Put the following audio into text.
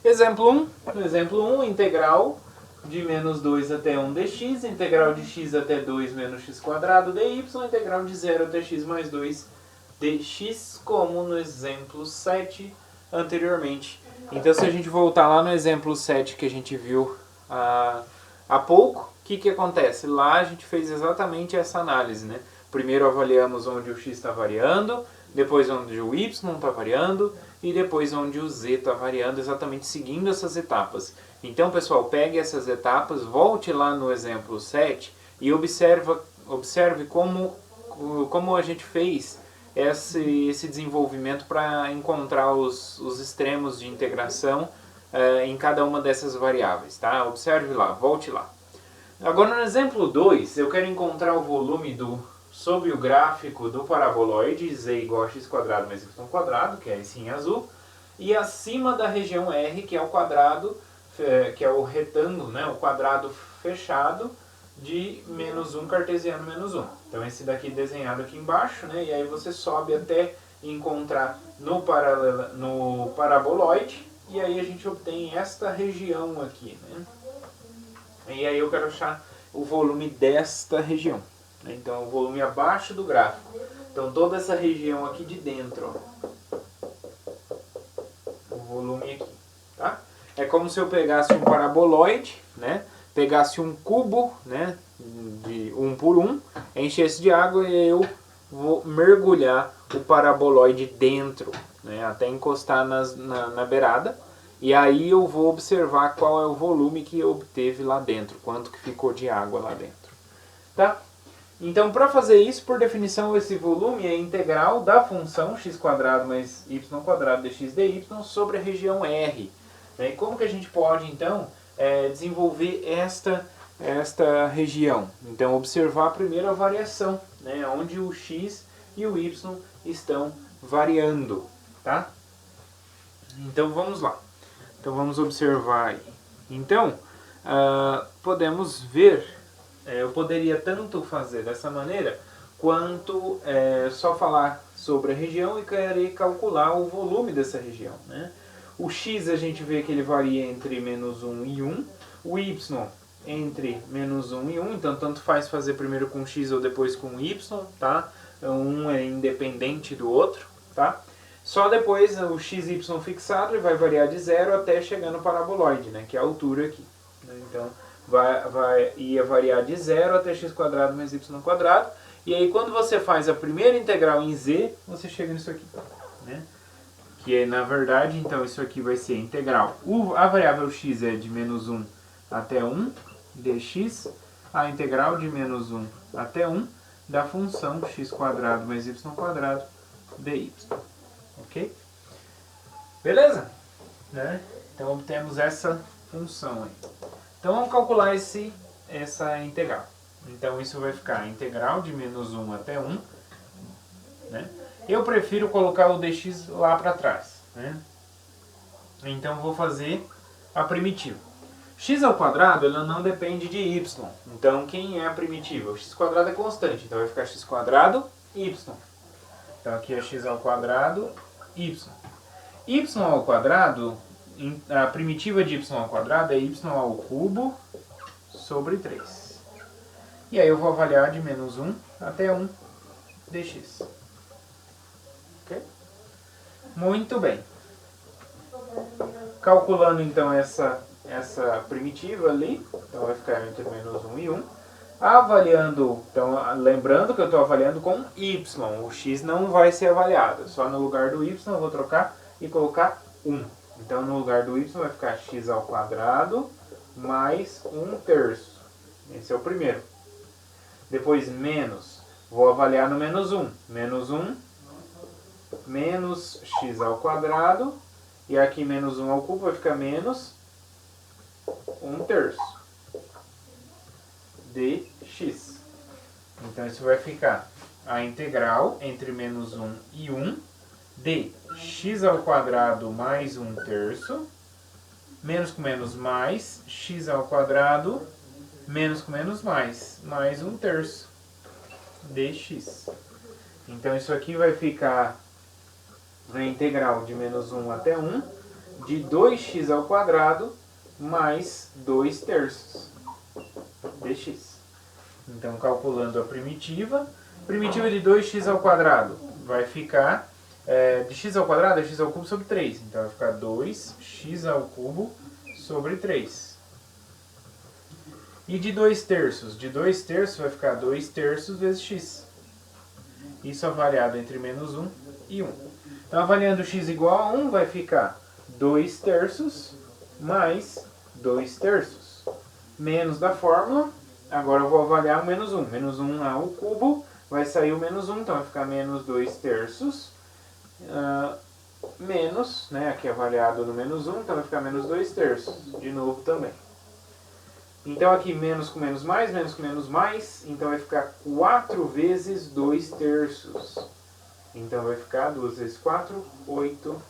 Exemplo 1. No exemplo 1, integral de menos 2 até 1 dx, integral de x até 2 menos x quadrado dy, integral de 0 até x mais 2 dx, como no exemplo 7 anteriormente. Então, se a gente voltar lá no exemplo 7 que a gente viu há pouco, o que acontece? Lá a gente fez exatamente essa análise, né? Primeiro avaliamos onde o x está variando, depois onde o y está variando e depois onde o z está variando, exatamente seguindo essas etapas. Então, pessoal, pegue essas etapas, volte lá no exemplo 7 e observe como a gente fez esse desenvolvimento para encontrar os extremos de integração em cada uma dessas variáveis, tá? Observe lá, volte lá. Agora no exemplo 2, eu quero encontrar o volume sobre o gráfico do paraboloide z igual a x quadrado mais y quadrado, que é esse em azul, e acima da região R, que é o quadrado, que é o retângulo, né, o quadrado fechado de menos 1 cartesiano menos 1. Então esse daqui desenhado aqui embaixo, né, e aí você sobe até encontrar no paraboloide, e aí a gente obtém esta região aqui, né. E aí eu quero achar o volume desta região. Então, o volume abaixo do gráfico. Então, toda essa região aqui de dentro. Ó. O volume aqui. Tá? É como se eu pegasse um paraboloide, né? Pegasse um cubo, né? De 1 por 1, enchesse de água e eu vou mergulhar o paraboloide dentro, né? Até encostar na beirada. E aí eu vou observar qual é o volume que obteve lá dentro, quanto que ficou de água lá dentro. Tá? Então, para fazer isso, por definição, esse volume é integral da função x² mais y² dx dy sobre a região R. E como que a gente pode, então, desenvolver esta região? Então, observar primeiro a variação, né, onde o x e o y estão variando. Tá? Então, vamos lá. Então vamos observar aí. Então, podemos ver, eu poderia tanto fazer dessa maneira, quanto só falar sobre a região e querer calcular o volume dessa região. Né? O x a gente vê que ele varia entre menos 1 e 1, o y entre menos 1 e 1, então tanto faz fazer primeiro com x ou depois com y, tá? Um é independente do outro, tá? Só depois o x e y fixado ele vai variar de 0 até chegar no paraboloide, né, que é a altura aqui. Então ia variar de 0 até x² mais y². E aí quando você faz a primeira integral em z, você chega nisso aqui. Né? Que é, na verdade, então isso aqui vai ser integral. A variável x é de menos 1 até 1 dx, a integral de menos 1 até 1 da função x² mais y² dy. Ok? Beleza? Né? Então obtemos essa função aí. Então vamos calcular essa integral. Então isso vai ficar integral de menos 1 até 1. Né? Eu prefiro colocar o dx lá para trás. Né? Então vou fazer a primitiva. X ao quadrado ela não depende de y. Então quem é a primitiva? O x² é constante. Então vai ficar x² y. Então aqui é x ao quadrado y. Y ao quadrado, a primitiva de y ao quadrado é y ao cubo sobre 3. E aí eu vou avaliar de menos 1 até 1 dx. Ok? Muito bem. Calculando então essa primitiva ali, então vai ficar entre menos 1 e 1. Avaliando, então lembrando que eu estou avaliando com y, o x não vai ser avaliado, só no lugar do y eu vou trocar e colocar 1. Então no lugar do y vai ficar x ao quadrado mais 1/3. Esse é o primeiro. Depois menos, vou avaliar no menos 1. Menos 1 menos x ao quadrado, e aqui menos 1 ao cubo vai ficar menos 1/3 dx. Então isso vai ficar a integral entre menos 1 e 1 de x ao quadrado mais 1/3, menos com menos mais, x ao quadrado, menos com menos mais 1/3 dx. Então isso aqui vai ficar a integral de menos 1 até 1 de 2x ao quadrado mais 2 terços dx. Então, calculando a primitiva de 2x ao quadrado vai ficar, de x ao quadrado é x ao cubo sobre 3. Então, vai ficar 2x ao cubo sobre 3. E de 2 terços? De 2 terços vai ficar 2 terços vezes x. Isso avaliado entre menos 1 e 1. Então, avaliando x igual a 1, vai ficar 2 terços mais 2 terços. Menos da fórmula. Agora eu vou avaliar o menos 1. Menos 1 ao cubo, vai sair o menos 1, então vai ficar menos 2 terços. Menos, né, aqui avaliado no menos 1, então vai ficar menos 2 terços. De novo também. Então aqui menos com menos mais, então vai ficar 4 vezes 2 terços. Então vai ficar 2 vezes 4, 8